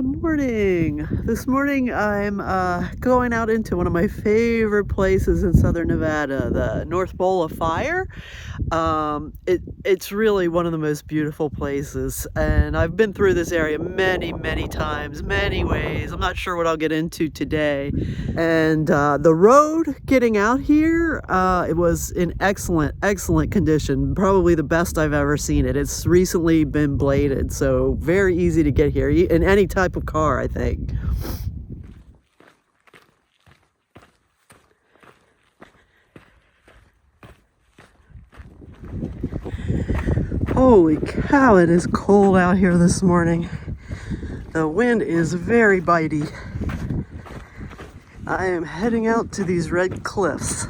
Morning. This morning I'm going out into one of my favorite places in southern Nevada, the North Bowl of Fire. It's really one of the most beautiful places, and I've been through this area many times, many ways. I'm not sure what I'll get into today. And the road getting out here, it was in excellent condition, probably the best I've ever seen it. It's recently been bladed, so very easy to get here in any type of car, I think. Holy cow, it is cold out here this morning. The wind is very bitey. I am heading out to these red cliffs.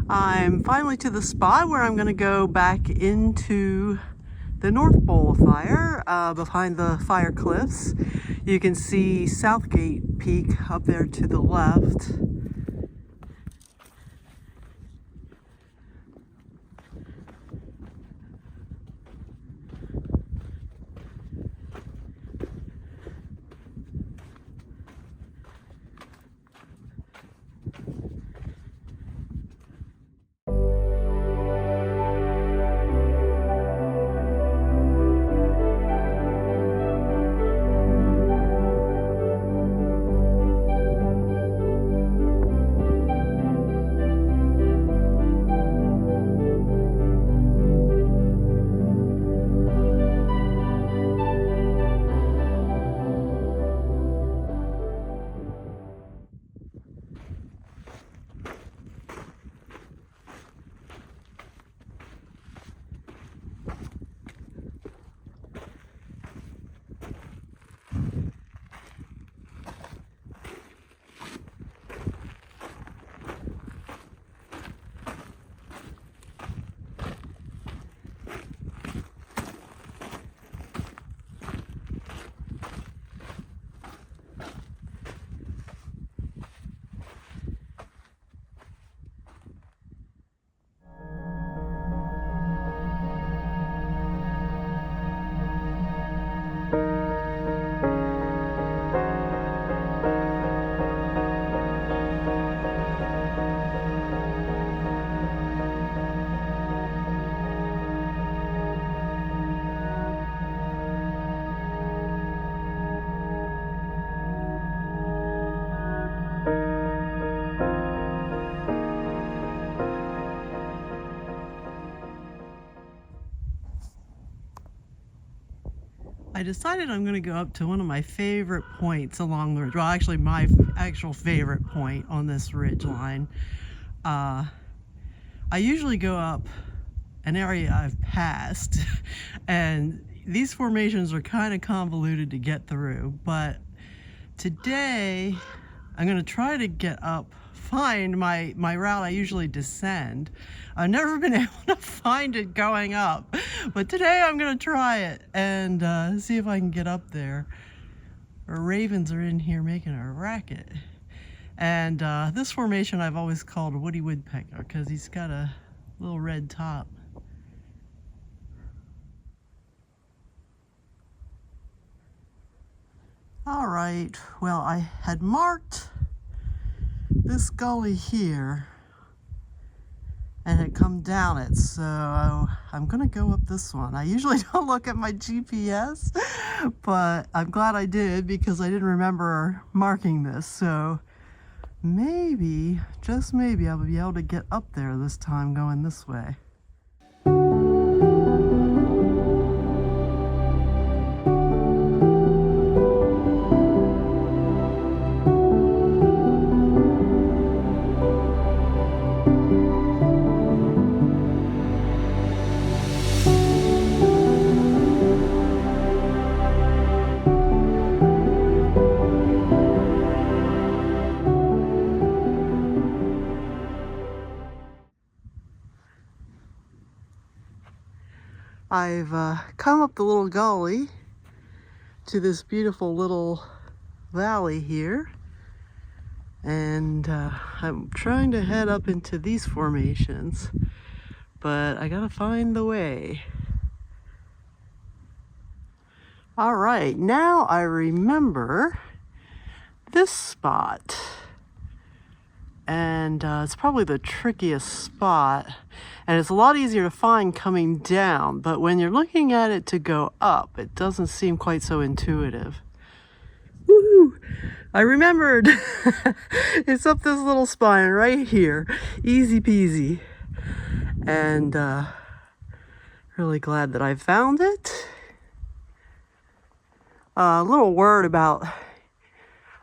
I'm finally to the spot where I'm going to go back into the North Bowl of Fire, behind the fire cliffs. You can see Southgate Peak up there to the left. I decided I'm going to go up to one of my favorite points along the ridge. Well, actually, my actual favorite point on this ridge line. I usually go up an area I've passed, and these formations are kind of convoluted to get through. But today, I'm going to try to get up, find my route I usually descend. I've never been able to find it going up, but today I'm going to try it and see if I can get up there. Our ravens are in here making a racket. And this formation I've always called a woody woodpecker because he's got a little red top. All right, well, I had marked this gully here and had come down it, so I'm gonna go up this one. I usually don't look at my GPS, but I'm glad I did because I didn't remember marking this. So maybe, just maybe, I'll be able to get up there this time going this way. I've come up the little gully to this beautiful little valley here, and I'm trying to head up into these formations, but I gotta find the way. All right, now I remember this spot, and it's probably the trickiest spot, and it's a lot easier to find coming down, but when you're looking at it to go up, it doesn't seem quite so intuitive. Woohoo! I remembered. It's up this little spine right here, easy peasy, and really glad that I found it. A little word about,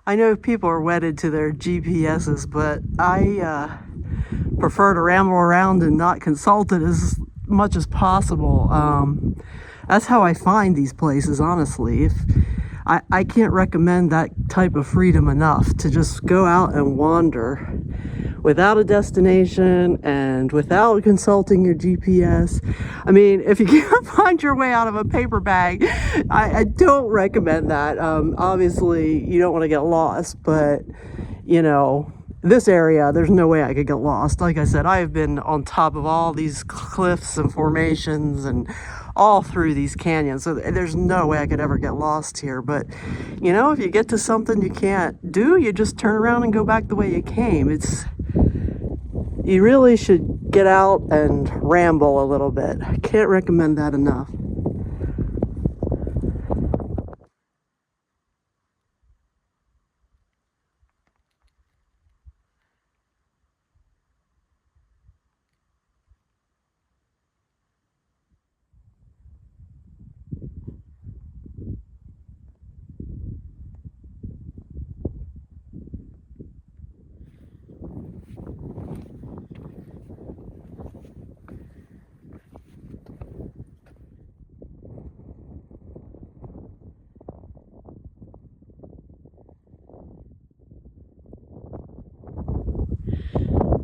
I know people are wedded to their GPSs, but I prefer to ramble around and not consult it as much as possible. That's how I find these places, honestly. I can't recommend that type of freedom enough, to just go out and wander without a destination and without consulting your GPS. I mean, if you can't find your way out of a paper bag, I don't recommend that. Obviously, you don't want to get lost, but, you know, this area, there's no way I could get lost. Like I said, I've been on top of all these cliffs and formations and all through these canyons, so there's no way I could ever get lost here. But, you know, if you get to something you can't do, you just turn around and go back the way you came. You really should get out and ramble a little bit. I can't recommend that enough.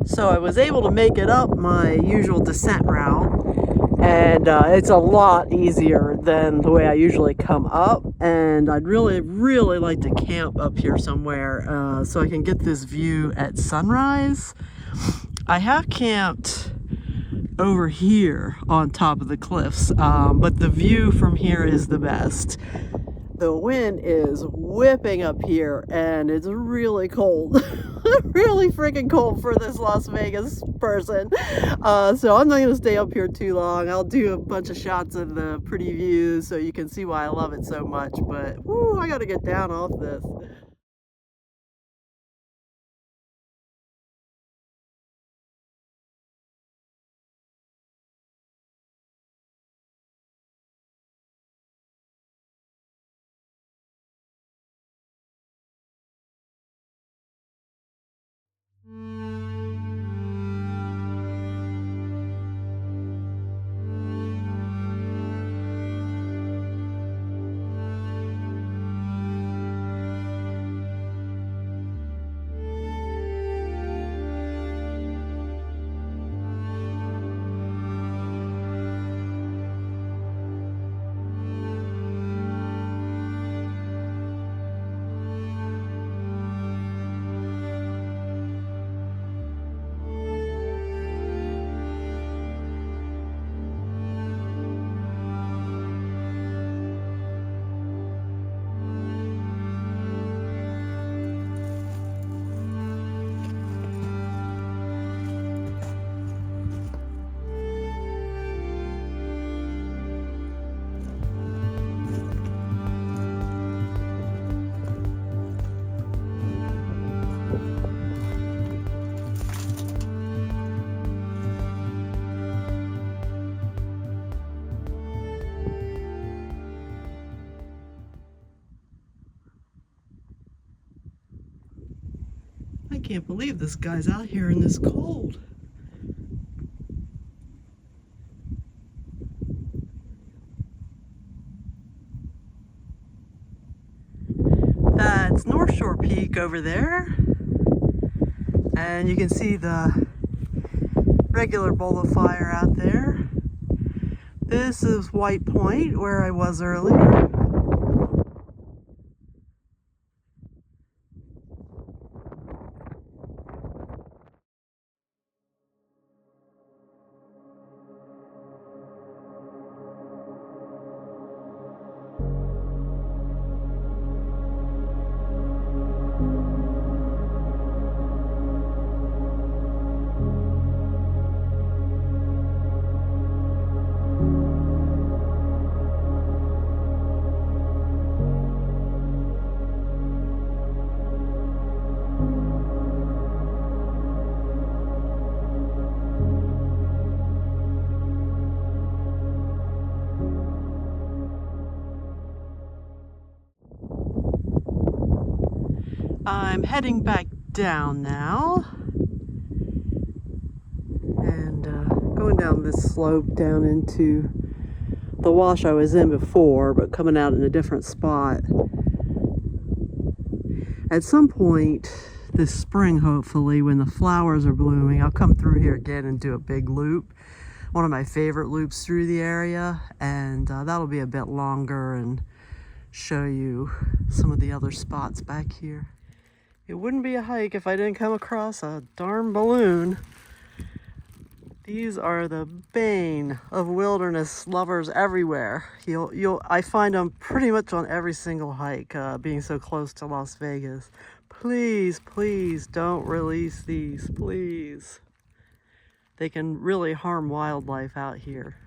So I was able to make it up my usual descent route, and it's a lot easier than the way I usually come up, and I'd really like to camp up here somewhere so I can get this view at sunrise. I have camped over here on top of the cliffs, but the view from here is the best. The wind is whipping up here, and it's really cold. Really freaking cold for this Las Vegas person. So I'm not going to stay up here too long. I'll do a bunch of shots of the pretty views so you can see why I love it so much. But, whoo, I got to get down off this. I can't believe this guy's out here in this cold. That's Northshore Peak over there. And you can see the regular bowl of fire out there. This is White Point, where I was earlier. I'm heading back down now, and going down this slope down into the wash I was in before, but coming out in a different spot. At some point this spring, hopefully, when the flowers are blooming, I'll come through here again and do a big loop. One of my favorite loops through the area, and that'll be a bit longer and show you some of the other spots back here. It wouldn't be a hike if I didn't come across a darn balloon. These are the bane of wilderness lovers everywhere. I find them pretty much on every single hike, being so close to Las Vegas. Please, please don't release these, please. They can really harm wildlife out here.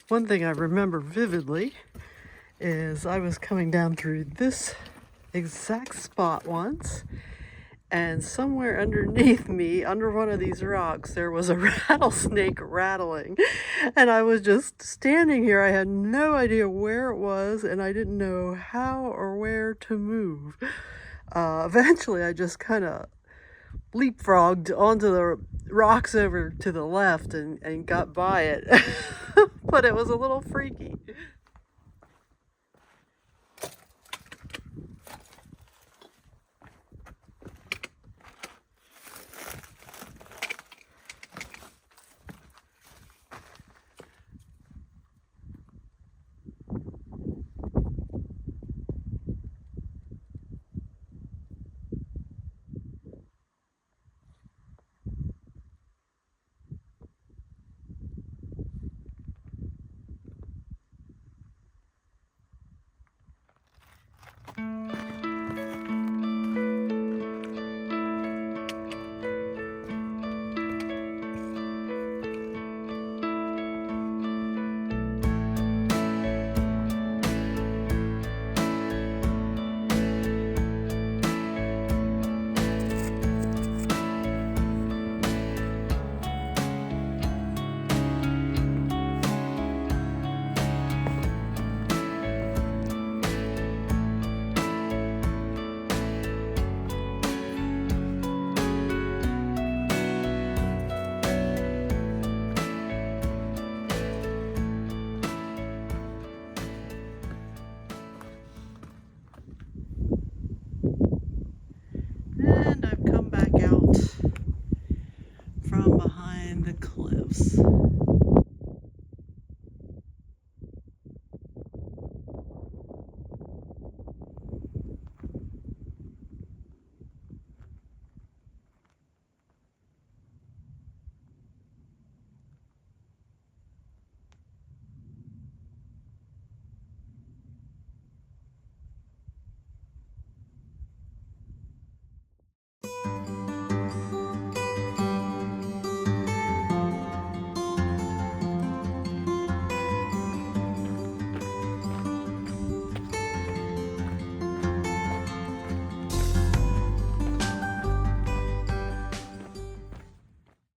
One thing I remember vividly is I was coming down through this exact spot once, and somewhere underneath me, under one of these rocks, there was a rattlesnake rattling. And I was just standing here. I had no idea where it was, and I didn't know how or where to move. Eventually, I just kind of leapfrogged onto the rocks over to the left and got by it. But it was a little freaky.